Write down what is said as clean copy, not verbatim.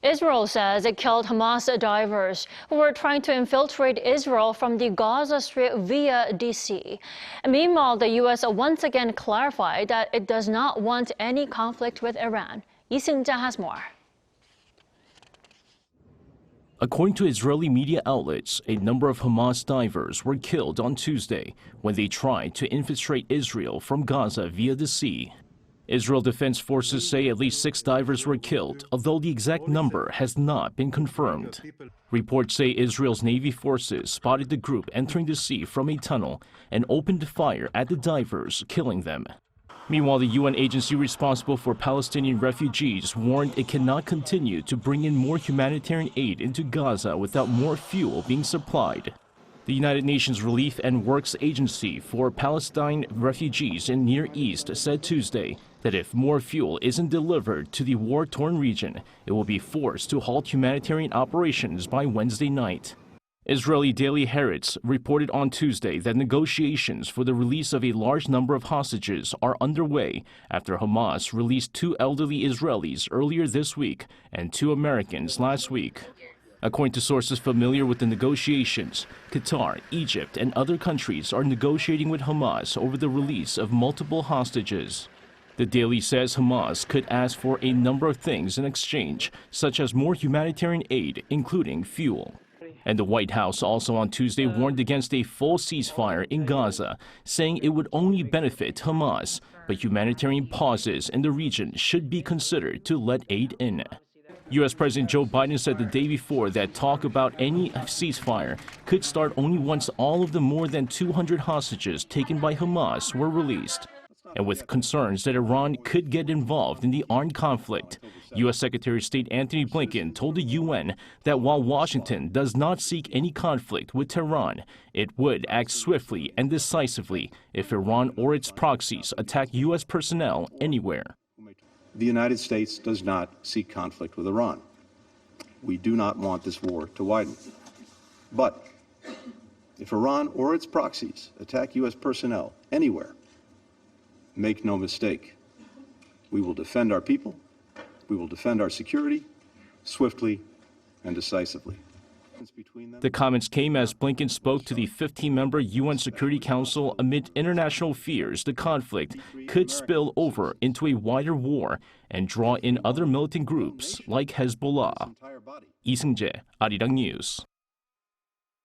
Israel says it killed Hamas divers who were trying to infiltrate Israel from the Gaza Strip via DC. And meanwhile, the U.S. once again clarified that it does not want any conflict with Iran. Seung-jae has more. According to Israeli media outlets, a number of Hamas divers were killed on Tuesday when they tried to infiltrate Israel from Gaza via the sea. Israel Defense Forces say at least 6 divers were killed, although the exact number has not been confirmed. Reports say Israel's Navy forces spotted the group entering the sea from a tunnel and opened fire at the divers, killing them. Meanwhile, the UN agency responsible for Palestinian refugees warned it cannot continue to bring in more humanitarian aid into Gaza without more fuel being supplied. The United Nations Relief and Works Agency for Palestine Refugees in Near East said Tuesday that if more fuel isn't delivered to the war-torn region, it will be forced to halt humanitarian operations by Wednesday night. Israeli Daily Haaretz reported on Tuesday that negotiations for the release of a large number of hostages are underway after Hamas released 2 elderly Israelis earlier this week and 2 Americans last week. According to sources familiar with the negotiations, Qatar, Egypt, and other countries are negotiating with Hamas over the release of multiple hostages. The Daily says Hamas could ask for a number of things in exchange, such as more humanitarian aid, including fuel. And the White House also on Tuesday warned against a full ceasefire in Gaza, saying it would only benefit Hamas, but humanitarian pauses in the region should be considered to let aid in. U.S. President Joe Biden said the day before that talk about any ceasefire could start only once all of the more than 200 hostages taken by Hamas were released. And with concerns that Iran could get involved in the armed conflict, U.S. Secretary of State Antony Blinken told the UN that while Washington does not seek any conflict with Tehran, it would act swiftly and decisively if Iran or its proxies attack U.S. personnel anywhere. The United States does not seek conflict with Iran. We do not want this war to widen. But if Iran or its proxies attack U.S. personnel anywhere, make no mistake, we will defend our people, we will defend our security, swiftly and decisively. The comments came as Blinken spoke to the 15-member UN Security Council amid international fears the conflict could spill over into a wider war and draw in other militant groups like Hezbollah. Seung-jae, Arirang News.